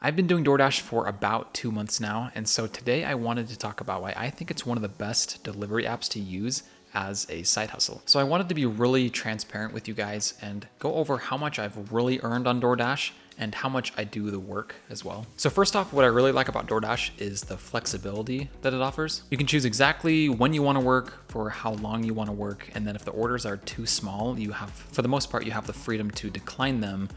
I've been doing DoorDash for about 2 months now, and so today I wanted to talk about why I think it's one of the best delivery apps to use as a side hustle. So I wanted to be really transparent with you guys and go over how much I've really earned on DoorDash and how much I do the work as well. So first off, what I really like about DoorDash is the flexibility that it offers. You can choose exactly when you want to work, for how long you want to work, and then if the orders are too small, you have, for the most part, you have the freedom to decline them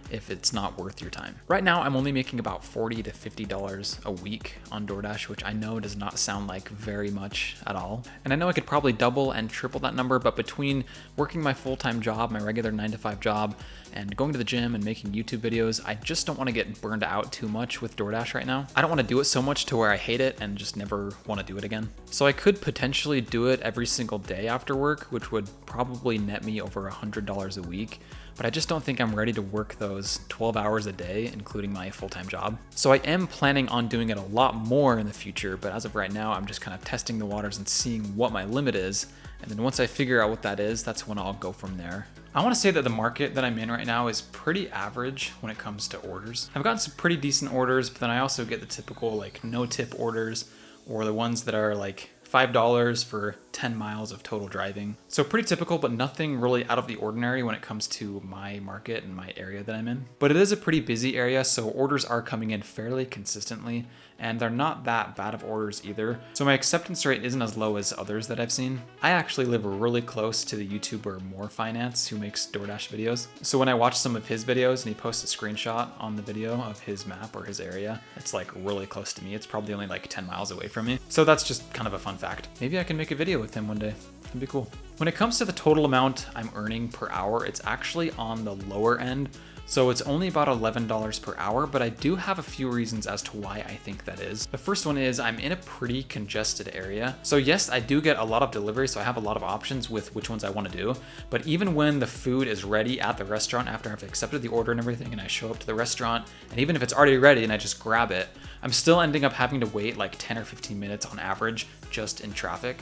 if it's not worth your time. Right now, I'm only making about $40 to $50 a week on DoorDash, which I know does not sound like very much at all. And I know I could probably double and triple that number, but between working my full-time job, my regular 9-to-5 job, and going to the gym and making YouTube videos, I just don't want to get burned out too much with DoorDash right now. I don't want to do it so much to where I hate it and just never want to do it again. So I could potentially do it every single day after work, which would probably net me over $100 a week. But I just don't think I'm ready to work those 12 hours a day, including my full-time job. So I am planning on doing it a lot more in the future, but as of right now, I'm just kind of testing the waters and seeing what my limit is. And then once I figure out what that is, that's when I'll go from there. I want to say that the market that I'm in right now is pretty average when it comes to orders. I've gotten some pretty decent orders, but then I also get the typical like no tip orders, or the ones that are like $5 for 10 miles of total driving. So pretty typical, but nothing really out of the ordinary when it comes to my market and my area that I'm in. But it is a pretty busy area, so orders are coming in fairly consistently, and they're not that bad of orders either. So my acceptance rate isn't as low as others that I've seen. I actually live really close to the YouTuber More Finance, who makes DoorDash videos. So when I watch some of his videos and he posts a screenshot on the video of his map or his area, it's like really close to me. It's probably only like 10 miles away from me. So that's just kind of a fun fact. Maybe I can make a video with him one day. That'd be cool. When it comes to the total amount I'm earning per hour, it's actually on the lower end. So it's only about $11 per hour, but I do have a few reasons as to why I think that is. The first one is I'm in a pretty congested area. So yes, I do get a lot of deliveries, so I have a lot of options with which ones I want to do. But even when the food is ready at the restaurant after I've accepted the order and everything, and I show up to the restaurant, and even if it's already ready and I just grab it, I'm still ending up having to wait like 10 or 15 minutes on average just in traffic.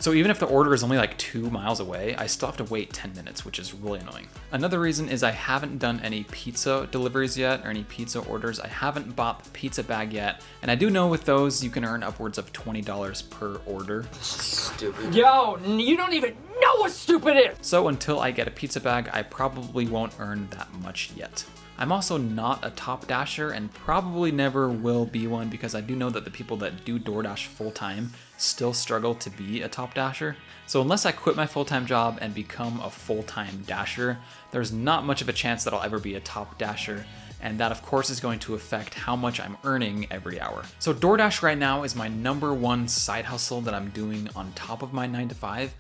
So even if the order is only like 2 miles away, I still have to wait 10 minutes, which is really annoying. Another reason is I haven't done any pizza deliveries yet or any pizza orders. I haven't bought the pizza bag yet. And I do know with those, you can earn upwards of $20 per order. Stupid. Yo, you don't even know what stupid is! So until I get a pizza bag, I probably won't earn that much yet. I'm also not a top dasher and probably never will be one because I do know that the people that do DoorDash full-time still struggle to be a top dasher. So unless I quit my full-time job and become a full-time dasher, there's not much of a chance that I'll ever be a top dasher. And that of course is going to affect how much I'm earning every hour. So DoorDash right now is my #1 side hustle that I'm doing on top of my 9-to-5.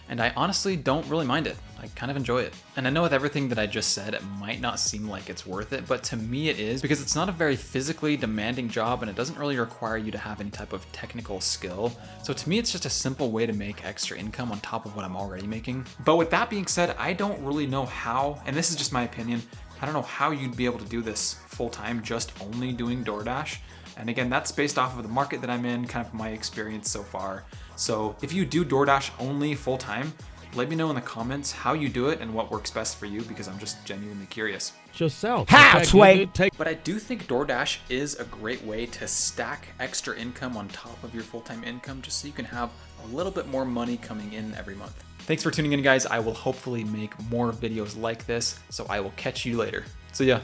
And I honestly don't really mind it. I kind of enjoy it. And I know with everything that I just said, it might not seem like it's worth it, but to me it is because it's not a very physically demanding job and it doesn't really require you to have any type of technical skill. So to me, it's just a simple way to make extra income on top of what I'm already making. But with that being said, I don't really know how, and this is just my opinion, I don't know how you'd be able to do this full-time just only doing DoorDash. And again, that's based off of the market that I'm in, kind of my experience so far. So if you do DoorDash only full-time, let me know in the comments how you do it and what works best for you because I'm just genuinely curious. Yourself. But I do think DoorDash is a great way to stack extra income on top of your full-time income just so you can have a little bit more money coming in every month. Thanks for tuning in, guys. I will hopefully make more videos like this, so I will catch you later. See ya.